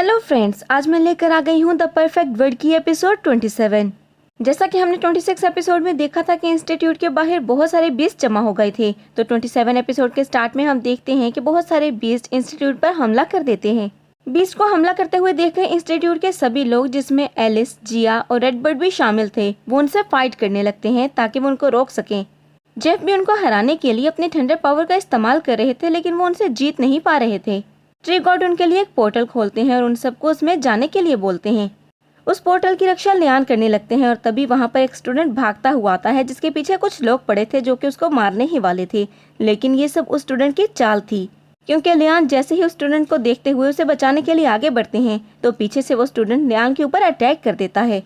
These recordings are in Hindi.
हेलो फ्रेंड्स, आज मैं लेकर आ गई हूँ द परफेक्ट वर्ड की एपिसोड 27। जैसा कि हमने 26 एपिसोड में देखा था कि इंस्टीट्यूट के बाहर बहुत सारे बीस्ट जमा हो गए थे, तो 27 एपिसोड के स्टार्ट में हम देखते हैं कि बहुत सारे बीस्ट इंस्टीट्यूट पर हमला कर देते हैं। बीस्ट को हमला करते हुए देखकर इंस्टीट्यूट के सभी लोग, जिसमें एलिस, जिया और रेडबर्ड भी शामिल थे, वो उनसे फाइट करने लगते हैं ताकि वो उनको रोक सकें। जेफ भी उनको हराने के लिए अपने थंडर पावर का इस्तेमाल कर रहे थे, लेकिन वो उनसे जीत नहीं पा रहे थे। ट्री गॉड उनके लिए एक पोर्टल खोलते हैं और उन सबको उसमें जाने के लिए बोलते हैं। उस पोर्टल की रक्षा लियान करने लगते हैं और तभी वहां पर एक स्टूडेंट भागता हुआ आता है, जिसके पीछे कुछ लोग पड़े थे जो कि उसको मारने ही वाले थे। लेकिन ये सब उस स्टूडेंट की चाल थी, क्योंकि लियान जैसे ही उस स्टूडेंट को देखते हुए उसे बचाने के लिए आगे बढ़ते हैं तो पीछे से वो स्टूडेंट लियान के ऊपर अटैक कर देता है।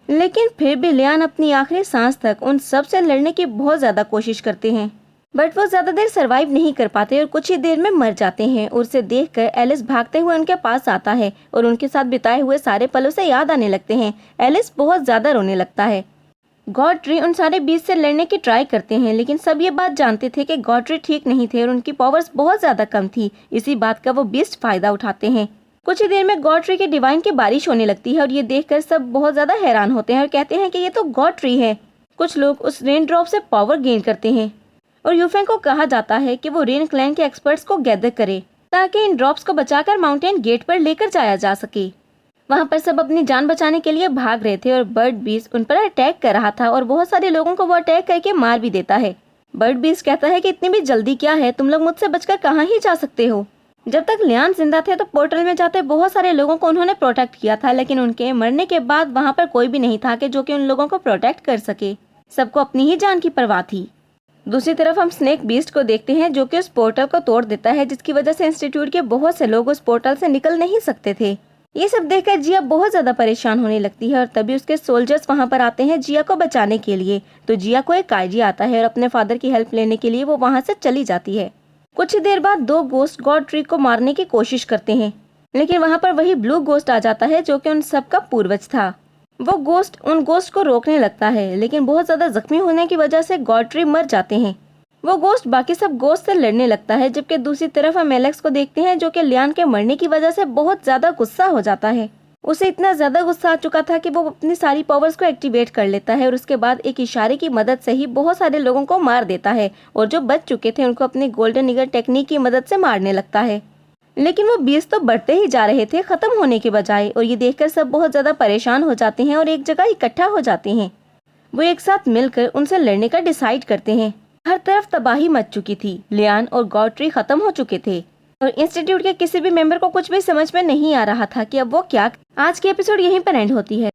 लेकिन फिर भी लियान अपनी आखिरी सांस तक उन सब से लड़ने की बहुत ज्यादा कोशिश करते हैं, बट वो ज्यादा देर सरवाइव नहीं कर पाते और कुछ ही देर में मर जाते हैं। और उसे देखकर एलिस भागते हुए उनके पास आता है और उनके साथ बिताए हुए सारे पलों से याद आने लगते हैं। एलिस बहुत ज्यादा रोने लगता है। गॉड ट्री उन सारे बीस्ट से लड़ने की ट्राई करते हैं, लेकिन सब ये बात जानते थे कि गॉड ट्री ठीक नहीं थे और उनकी पावर्स बहुत ज्यादा कम थी। इसी बात का वो बीस्ट फायदा उठाते हैं। कुछ ही देर में गॉड ट्री के डिवाइन की बारिश होने लगती है और ये देखकर सब बहुत ज्यादा हैरान होते हैं और कहते हैं कि ये तो गॉड ट्री है। कुछ लोग उस रेन ड्रॉप से पावर गेन करते हैं और यूफेंग को कहा जाता है कि वो रेन क्लैन के एक्सपर्ट्स को गैदर करे ताकि इन ड्रॉप्स को बचाकर माउंटेन गेट पर लेकर जाया जा सके। वहाँ पर सब अपनी जान बचाने के लिए भाग रहे थे और बर्ड बीस्ट उन पर अटैक कर रहा था और बहुत सारे लोगों को वो अटैक करके मार भी देता है। बर्ड बीस्ट कहता है कि इतनी भी जल्दी क्या है, तुम लोग मुझसे बचकर कहाँ ही जा सकते हो। जब तक लियान जिंदा थे तो पोर्टल में जाते बहुत सारे लोगों को उन्होंने प्रोटेक्ट किया था, लेकिन उनके मरने के बाद वहाँ पर कोई भी नहीं था कि जो कि उन लोगों को प्रोटेक्ट कर सके। सबको अपनी ही जान की परवाह थी। दूसरी तरफ हम स्नेक बीस्ट को देखते हैं जो कि उस पोर्टल को तोड़ देता है, जिसकी वजह से इंस्टीट्यूट के बहुत से लोग उस पोर्टल से निकल नहीं सकते थे। ये सब देखकर जिया बहुत ज्यादा परेशान होने लगती है और तभी उसके सोल्जर्स वहां पर आते हैं जिया को बचाने के लिए। तो जिया को एक आइडिया आता है और अपने फादर की हेल्प लेने के लिए वो वहां से चली जाती है। कुछ ही देर बाद दो गोस्ट गॉड ट्री को मारने की कोशिश करते हैं, लेकिन वहाँ पर वही ब्लू गोस्ट आ जाता है जो कि उन सबका पूर्वज था। वो गोस्ट उन गोस्ट को रोकने लगता है, लेकिन बहुत ज्यादा जख्मी होने की वजह से गॉड ट्री मर जाते हैं। वो गोस्ट बाकी सब गोस्ट से लड़ने लगता है, जबकि दूसरी तरफ हम एलेक्स को देखते हैं जो कि लियान के मरने की वजह से बहुत ज्यादा गुस्सा हो जाता है। उसे इतना ज्यादा गुस्सा आ चुका था कि वो अपनी सारी पावर्स को एक्टिवेट कर लेता है और उसके बाद एक इशारे की मदद से ही बहुत सारे लोगों को मार देता है और जो बच चुके थे उनको अपनी गोल्डन ईगल टेक्निक की मदद से मारने लगता है। लेकिन वो बीस्ट तो बढ़ते ही जा रहे थे खत्म होने के बजाय, और ये देखकर सब बहुत ज्यादा परेशान हो जाते हैं और एक जगह इकट्ठा हो जाते हैं। वो एक साथ मिलकर उनसे लड़ने का डिसाइड करते हैं। हर तरफ तबाही मच चुकी थी, लियान और गॉड ट्री खत्म हो चुके थे और इंस्टीट्यूट के किसी भी मेंबर को कुछ भी समझ में नहीं आ रहा था कि अब वो क्या। आज की एपिसोड यहीं पर एंड होती है।